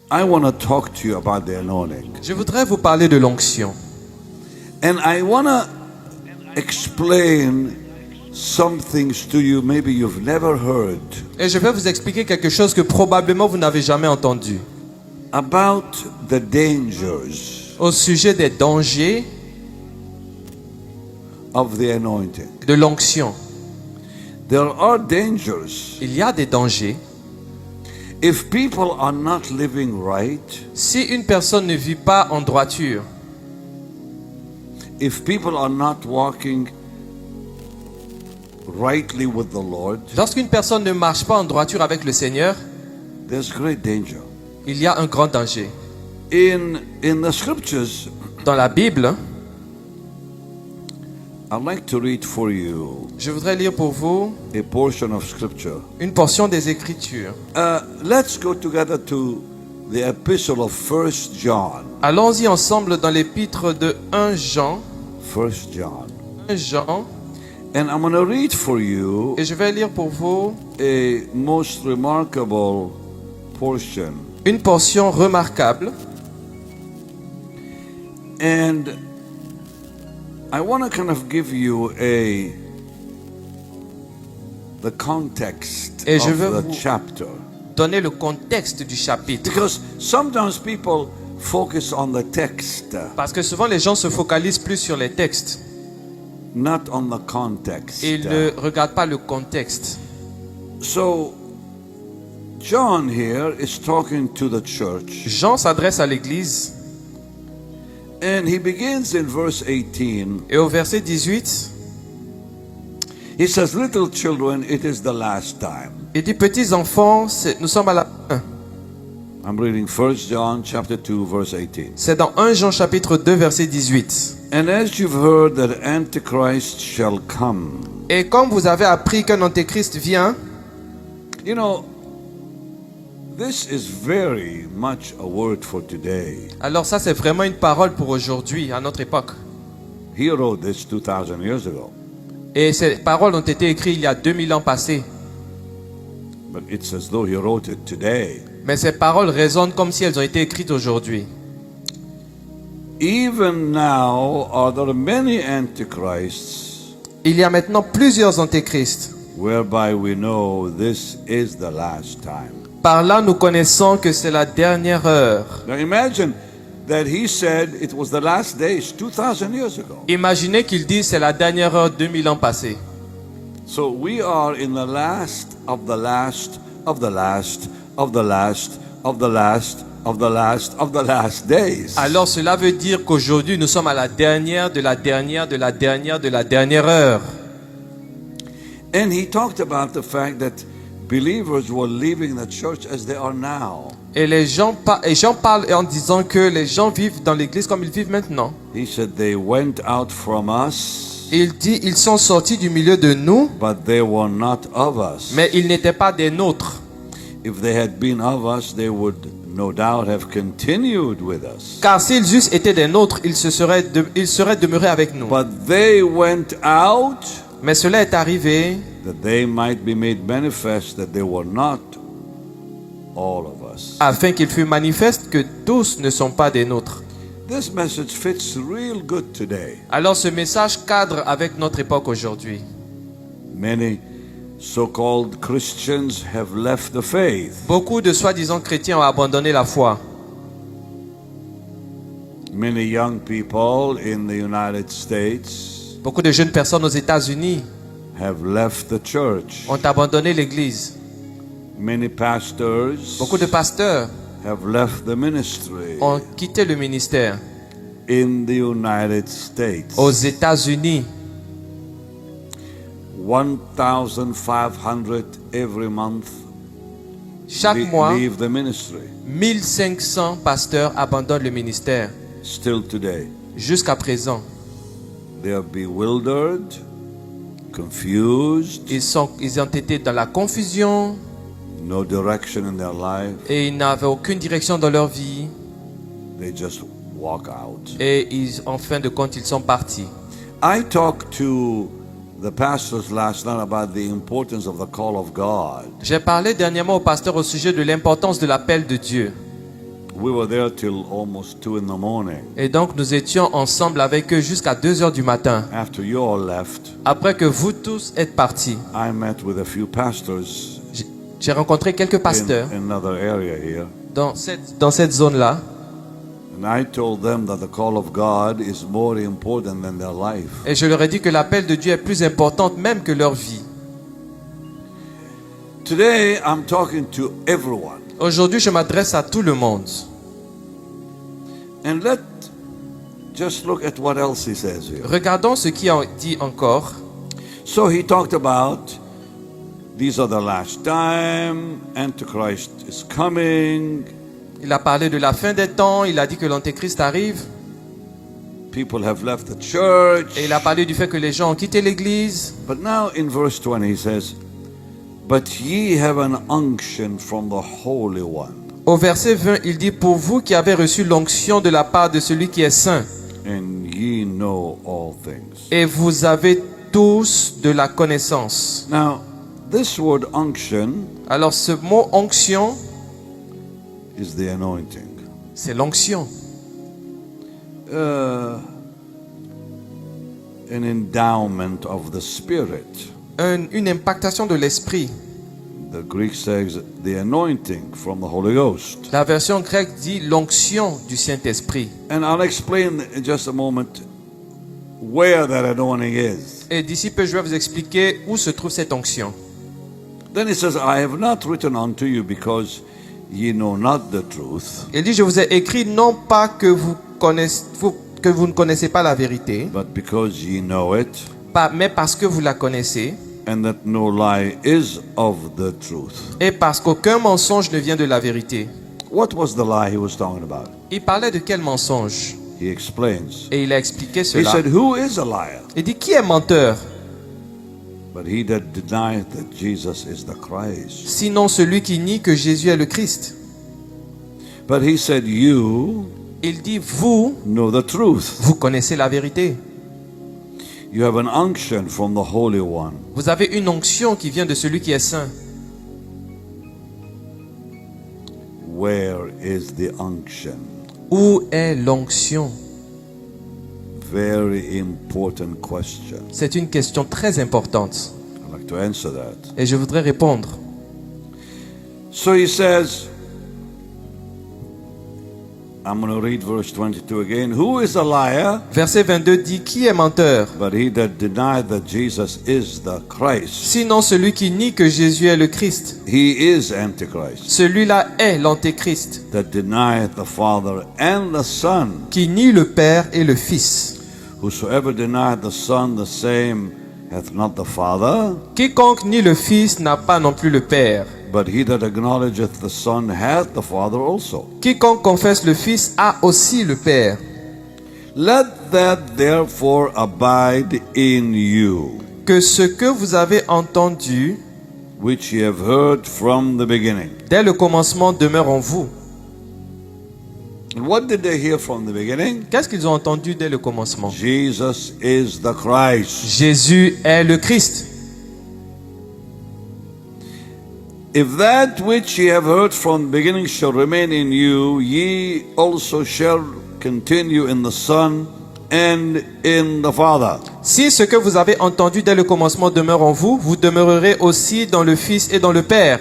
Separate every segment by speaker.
Speaker 1: I want to talk to you about the anointing.
Speaker 2: Je voudrais vous parler de l'onction.
Speaker 1: And I want to explain some things to you maybe you've never heard
Speaker 2: Et je vais vous expliquer quelque chose que probablement vous n'avez jamais entendu.
Speaker 1: about the dangers
Speaker 2: Au sujet des dangers
Speaker 1: of the anointing.
Speaker 2: de l'onction.
Speaker 1: There are dangers
Speaker 2: Il y a des dangers.
Speaker 1: if people are not living right,
Speaker 2: Si une personne ne vit pas en droiture,
Speaker 1: if people are not walking rightly with the Lord,
Speaker 2: lorsqu'une personne ne marche pas en droiture avec le Seigneur,
Speaker 1: there's great danger.
Speaker 2: il y a un grand danger.
Speaker 1: In the scriptures,
Speaker 2: Dans la Bible,
Speaker 1: I'd like to read for you
Speaker 2: je voudrais lire pour vous
Speaker 1: a portion of scripture.
Speaker 2: une portion des Écritures.
Speaker 1: Let's go together to the epistle of 1 John.
Speaker 2: Allons-y ensemble dans l'épître de 1 Jean.
Speaker 1: 1 John.
Speaker 2: 1 Jean.
Speaker 1: And I'm going to read for you
Speaker 2: Et je vais lire pour vous
Speaker 1: a most remarkable portion.
Speaker 2: une portion remarquable.
Speaker 1: And I want to kind of give you the context
Speaker 2: Et je veux
Speaker 1: of the
Speaker 2: vous-
Speaker 1: chapter.
Speaker 2: Donner le contexte du chapitre.
Speaker 1: Because sometimes people focus on the text,
Speaker 2: Parce que souvent les gens se focalisent plus sur les textes.
Speaker 1: not on the context.
Speaker 2: Et ils ne regardent pas le contexte.
Speaker 1: So, John here is talking to the church,
Speaker 2: Jean s'adresse à l'église
Speaker 1: and he begins in verse 18.
Speaker 2: et au verset 18,
Speaker 1: He says, "Little children, it is the last time."
Speaker 2: il dit petits enfants, nous sommes à la fin.
Speaker 1: I'm reading 1 John chapter 2, verse 18.
Speaker 2: C'est dans 1 Jean chapitre 2 verset 18.
Speaker 1: And as you've heard that Antichrist shall come.
Speaker 2: Et comme vous avez appris qu'un antéchrist vient,
Speaker 1: You know, this is very much a word for today.
Speaker 2: alors ça c'est vraiment une parole pour aujourd'hui, à notre époque.
Speaker 1: He wrote this 2,000 years ago,
Speaker 2: Et ces paroles ont été écrites il y a 2000 ans passés.
Speaker 1: but it's as though he wrote it today.
Speaker 2: Mais ces paroles résonnent comme si elles ont été écrites aujourd'hui.
Speaker 1: Even now are there many antichrists,
Speaker 2: Il y a maintenant plusieurs antéchrists.
Speaker 1: whereby we know this is the last time.
Speaker 2: Par là, nous connaissons que c'est la dernière heure.
Speaker 1: Now imagine that he said it was the last days 2,000 years ago.
Speaker 2: Imaginez qu'il dit c'est la dernière heure 2000 ans passés.
Speaker 1: So we are in the last of the last of the last of the last of the last of the last of the last days.
Speaker 2: Alors cela veut dire qu'aujourd'hui, nous sommes à la dernière de la dernière de la dernière de la dernière heure.
Speaker 1: And he talked about the fact that believers were leaving the church as they are now.
Speaker 2: Et Jean parle en disant que les gens vivent dans l'église comme ils vivent maintenant.
Speaker 1: He said they went out from us,
Speaker 2: Il dit ils sont sortis du milieu de nous,
Speaker 1: but they were not of us.
Speaker 2: mais ils n'étaient pas des nôtres.
Speaker 1: If they had been of us, they would no doubt have continued with us.
Speaker 2: Car s'ils eussent été des nôtres, ils seraient demeurés avec nous.
Speaker 1: But they went out
Speaker 2: Mais cela est arrivé
Speaker 1: that they might be made manifest that they were not all of us.
Speaker 2: afin qu'il fût manifeste que tous ne sont pas des nôtres.
Speaker 1: This message fits real good today.
Speaker 2: Alors ce message cadre avec notre époque aujourd'hui.
Speaker 1: Many so-called Christians have left the faith.
Speaker 2: Beaucoup de soi-disant chrétiens ont abandonné la foi.
Speaker 1: Many young people in the United States
Speaker 2: Beaucoup de jeunes personnes aux États-Unis
Speaker 1: have left the church.
Speaker 2: ont abandonné l'église.
Speaker 1: Many pastors
Speaker 2: Beaucoup de pasteurs
Speaker 1: have left the ministry
Speaker 2: ont quitté le ministère
Speaker 1: in the United States.
Speaker 2: aux États-Unis.
Speaker 1: 1,500 every month
Speaker 2: Chaque mois,
Speaker 1: leave the ministry.
Speaker 2: 1500 pasteurs abandonnent le ministère.
Speaker 1: Still today.
Speaker 2: Jusqu'à présent,
Speaker 1: They are bewildered, confused,
Speaker 2: ils ont été dans la confusion
Speaker 1: no direction in their life.
Speaker 2: et ils n'avaient aucune direction dans leur vie.
Speaker 1: They just walk out.
Speaker 2: Et en fin de compte, ils sont partis.
Speaker 1: I talked to the pastors last night about the importance of the call of God.
Speaker 2: J'ai parlé dernièrement au pasteur au sujet de l'importance de l'appel de Dieu.
Speaker 1: we were there till almost 2 in the morning.
Speaker 2: Et donc nous étions ensemble avec eux jusqu'à 2 heures du matin.
Speaker 1: After you all left,
Speaker 2: Après que vous tous êtes partis,
Speaker 1: I met with a few pastors
Speaker 2: j'ai rencontré quelques pasteurs
Speaker 1: in another area here.
Speaker 2: dans cette zone-là.
Speaker 1: And I told them that the call of God is more important than their life.
Speaker 2: Et je leur ai dit que l'appel de Dieu est plus important même que leur vie.
Speaker 1: Today, I'm talking to everyone.
Speaker 2: Aujourd'hui, je m'adresse à tout le monde.
Speaker 1: And just look at what else he says here.
Speaker 2: Regardons ce qu'il a dit encore.
Speaker 1: So he talked about these are the last time, Antichrist is coming,
Speaker 2: Il a parlé de la fin des temps, il a dit que l'Antéchrist arrive.
Speaker 1: people have left the church.
Speaker 2: Et il a parlé du fait que les gens ont quitté l'église.
Speaker 1: But now in verse 20 he says, but ye have an unction from the Holy One,
Speaker 2: Au verset 20, il dit, pour vous qui avez reçu l'onction de la part de celui qui est saint,
Speaker 1: and ye know all things.
Speaker 2: et vous avez tous de la connaissance.
Speaker 1: Now, this word unction
Speaker 2: Alors ce mot onction,
Speaker 1: is the anointing.
Speaker 2: c'est l'onction.
Speaker 1: An endowment of the Spirit.
Speaker 2: Une impactation de l'esprit.
Speaker 1: The Greek says the anointing from the Holy Ghost.
Speaker 2: La version grecque dit l'onction du Saint-Esprit.
Speaker 1: And I'll explain in just a moment where that anointing is.
Speaker 2: Et d'ici peu, je vais vous expliquer où se trouve cette onction.
Speaker 1: Then it says, I have not written unto you because ye know not the truth,
Speaker 2: Il dit, je vous ai écrit non pas que vous ne connaissez pas la vérité,
Speaker 1: but because ye know it,
Speaker 2: mais parce que vous la connaissez,
Speaker 1: and that no lie is of the truth.
Speaker 2: et parce qu'aucun mensonge ne vient de la vérité.
Speaker 1: What was the lie he was talking about?
Speaker 2: Il parlait de quel mensonge?
Speaker 1: He explains.
Speaker 2: Et il a expliqué
Speaker 1: He
Speaker 2: cela.
Speaker 1: said, who is a liar?
Speaker 2: Il dit, qui est menteur?
Speaker 1: But he that denieth that Jesus is the Christ.
Speaker 2: Sinon celui qui nie que Jésus est le Christ.
Speaker 1: But he said, you
Speaker 2: Il dit, vous
Speaker 1: know the truth.
Speaker 2: connaissez la vérité.
Speaker 1: You have an unction from the Holy One.
Speaker 2: Vous avez une onction qui vient de celui qui est saint.
Speaker 1: Where is the unction?
Speaker 2: Où est l'onction?
Speaker 1: Very important question.
Speaker 2: C'est une question très importante.
Speaker 1: I'd like to answer that.
Speaker 2: Et je voudrais répondre.
Speaker 1: So he says, I'm going to read verse 22 again. Who is a liar?
Speaker 2: Verset 22 dit, qui est menteur?
Speaker 1: But he that denieth that Jesus is the Christ.
Speaker 2: Sinon celui qui nie que Jésus est le Christ.
Speaker 1: He is Antichrist.
Speaker 2: Celui-là est l'antéchrist,
Speaker 1: That denieth the Father and the Son.
Speaker 2: qui nie le Père et le Fils.
Speaker 1: Whosoever denieth the Son, the same hath not the Father.
Speaker 2: Quiconque nie le Fils n'a pas non plus le Père.
Speaker 1: But he that acknowledgeth the Son hath the Father also.
Speaker 2: Quiconque confesse le Fils a aussi le Père.
Speaker 1: Let that therefore abide in you,
Speaker 2: Que ce que vous avez entendu
Speaker 1: which ye have heard from the beginning.
Speaker 2: dès le commencement demeure en vous.
Speaker 1: And what did they hear from the beginning?
Speaker 2: Qu'est-ce qu'ils ont entendu dès le commencement?
Speaker 1: Jesus is the Christ.
Speaker 2: Jésus est le Christ.
Speaker 1: If that which ye have heard from the beginning shall remain in you, ye also shall continue in the Son and in the Father.
Speaker 2: Si ce que vous avez entendu dès le commencement demeure en vous, vous demeurerez aussi dans le Fils et dans le Père.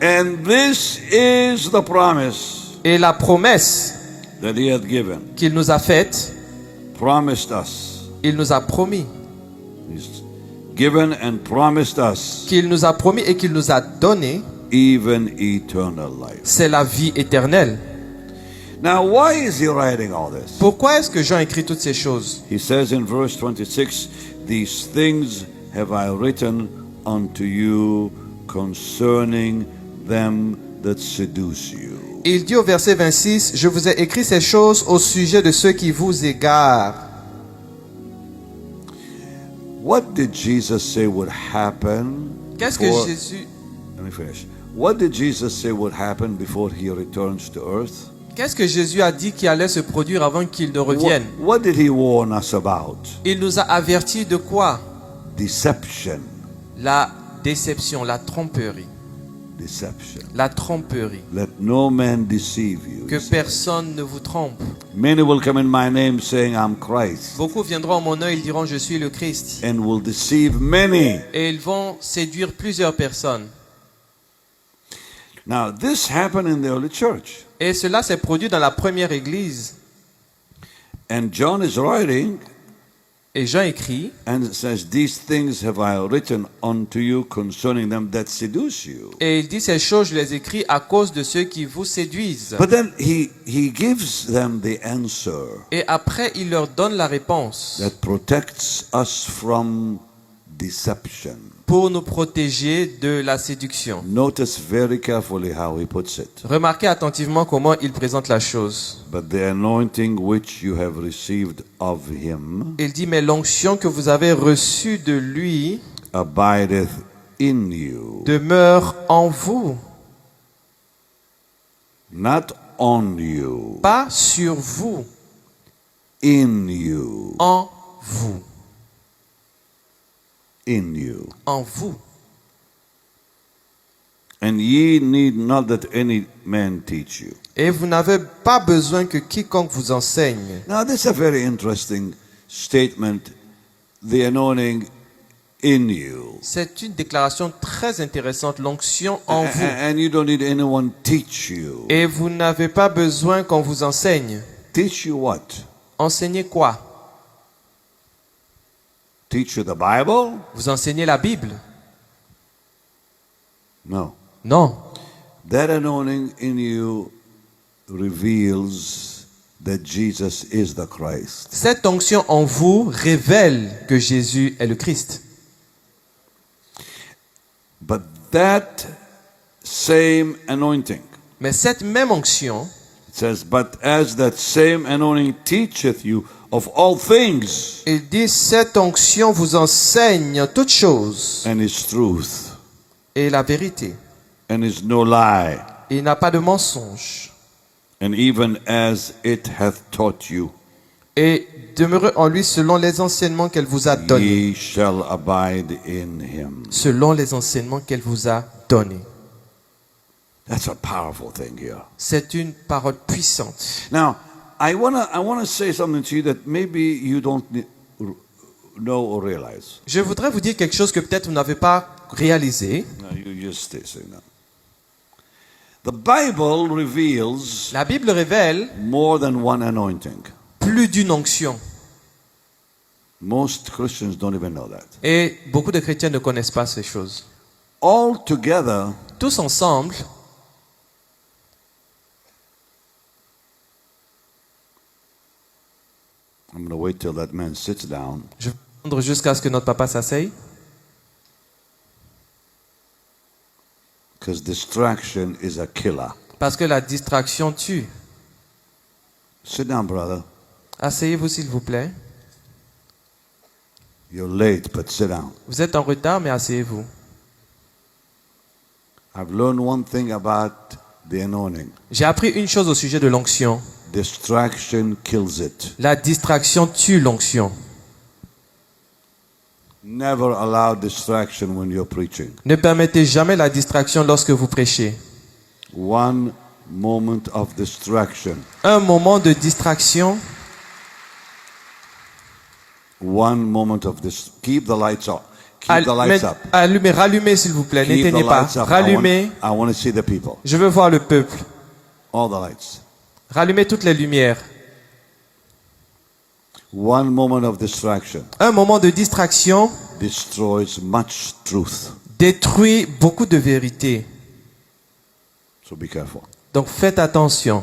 Speaker 1: And this is the promise
Speaker 2: Et la promesse
Speaker 1: that he hath given,
Speaker 2: qu'il nous a faite,
Speaker 1: promised us.
Speaker 2: il nous a promis.
Speaker 1: He's given and promised us
Speaker 2: Qu'il nous a promis et qu'il nous a donné,
Speaker 1: even eternal life.
Speaker 2: c'est la vie éternelle.
Speaker 1: Now, why is he writing all this?
Speaker 2: Pourquoi est-ce que Jean écrit toutes ces choses?
Speaker 1: He says in verse 26, these things have I written unto you concerning them that seduce you.
Speaker 2: Il dit au verset 26, je vous ai écrit ces choses au sujet de ceux qui vous égarent.
Speaker 1: What did Jesus say would happen?
Speaker 2: Qu'est-ce que
Speaker 1: before-
Speaker 2: Jésus,
Speaker 1: Let me finish. What did Jesus say would happen before he returns to earth?
Speaker 2: qu'est-ce que Jésus a dit qui allait se produire avant qu'il ne revienne?
Speaker 1: What did he warn us about?
Speaker 2: Il nous a avertis de quoi?
Speaker 1: Deception.
Speaker 2: La déception, la tromperie.
Speaker 1: deception.
Speaker 2: la tromperie.
Speaker 1: Let no man deceive you.
Speaker 2: Que personne ne vous trompe.
Speaker 1: Many will come in my name saying, I'm Christ,
Speaker 2: Beaucoup viendront en mon nom, ils diront je suis le Christ.
Speaker 1: and will deceive many.
Speaker 2: Et ils vont séduire plusieurs personnes.
Speaker 1: Now, this happened in the early church.
Speaker 2: Et cela s'est produit dans la première église.
Speaker 1: And John is writing
Speaker 2: Et Jean écrit,
Speaker 1: and it says, These things have I written unto you concerning them that seduce you.
Speaker 2: et il dit ces choses, je les écris à cause de ceux qui vous séduisent.
Speaker 1: But then he gives them the answer
Speaker 2: Et après, il leur donne la réponse
Speaker 1: that protects us from deception.
Speaker 2: pour nous protéger de la séduction.
Speaker 1: Notice very carefully how he puts it.
Speaker 2: Remarquez attentivement comment il présente la chose.
Speaker 1: But the anointing which you have received of him
Speaker 2: Il dit, mais l'onction que vous avez reçue de lui
Speaker 1: abideth in you,
Speaker 2: demeure en vous,
Speaker 1: not on you,
Speaker 2: pas sur vous,
Speaker 1: in you,
Speaker 2: en vous,
Speaker 1: in you.
Speaker 2: en vous.
Speaker 1: And ye need not that any man teach you.
Speaker 2: Et vous n'avez pas besoin que quiconque vous enseigne.
Speaker 1: Now, this is a very interesting statement, the anointing in you.
Speaker 2: C'est une déclaration très intéressante, l'onction en vous.
Speaker 1: And you don't need anyone teach you.
Speaker 2: Et vous n'avez pas besoin qu'on vous enseigne.
Speaker 1: Teach you what?
Speaker 2: Enseignez quoi?
Speaker 1: Teach you the Bible?
Speaker 2: Vous enseignez la Bible?
Speaker 1: No.
Speaker 2: Non.
Speaker 1: That anointing in you reveals that Jesus is the Christ.
Speaker 2: Cette onction en vous révèle que Jésus est le Christ.
Speaker 1: But that same anointing,
Speaker 2: Mais cette même onction,
Speaker 1: it says, but as that same anointing teacheth you of all things
Speaker 2: il dit, cette onction vous enseigne toutes choses
Speaker 1: and is truth
Speaker 2: et la vérité.
Speaker 1: and is no lie,
Speaker 2: Il n'a pas de mensonge.
Speaker 1: and even as it hath taught you,
Speaker 2: Et demeurez en lui selon les enseignements qu'elle vous a donnés.
Speaker 1: ye shall abide in him.
Speaker 2: Selon les enseignements qu'elle vous a donnés.
Speaker 1: That's a powerful thing here.
Speaker 2: C'est une parole puissante.
Speaker 1: Now, I wanna say something to you that maybe you don't know or realize.
Speaker 2: Je voudrais vous dire quelque chose que peut-être vous n'avez pas réalisé.
Speaker 1: No, you just stay saying that. The Bible reveals
Speaker 2: La Bible révèle
Speaker 1: more than one anointing.
Speaker 2: plus d'une onction.
Speaker 1: Most Christians don't even know that.
Speaker 2: Et beaucoup de chrétiens ne connaissent pas ces choses.
Speaker 1: All together,
Speaker 2: Tous ensemble,
Speaker 1: I'm going to wait till that man sits down.
Speaker 2: je vais attendre jusqu'à ce que notre papa s'asseye.
Speaker 1: Because distraction is a killer.
Speaker 2: Parce que la distraction tue.
Speaker 1: Sit down, brother.
Speaker 2: Asseyez-vous s'il vous plaît.
Speaker 1: You're late, but sit down.
Speaker 2: Vous êtes en retard, mais asseyez-vous.
Speaker 1: I've learned one thing about the anointing.
Speaker 2: J'ai appris une chose au sujet de l'onction.
Speaker 1: Distraction kills it.
Speaker 2: La distraction tue l'onction.
Speaker 1: Never allow distraction when you're preaching.
Speaker 2: Ne permettez jamais la distraction lorsque vous prêchez.
Speaker 1: One moment of distraction.
Speaker 2: Un moment de distraction,
Speaker 1: One moment of this. Keep the lights on. Keep the lights up.
Speaker 2: allumez, rallumez s'il vous plaît,
Speaker 1: Keep the
Speaker 2: n'éteignez pas.
Speaker 1: lights up.
Speaker 2: Rallumez,
Speaker 1: I want to see the people.
Speaker 2: je veux voir le peuple.
Speaker 1: All the lights.
Speaker 2: Rallumez toutes les lumières.
Speaker 1: One moment of distraction
Speaker 2: Un moment de distraction
Speaker 1: destroys much truth.
Speaker 2: détruit beaucoup de vérité.
Speaker 1: So be careful.
Speaker 2: Donc faites attention.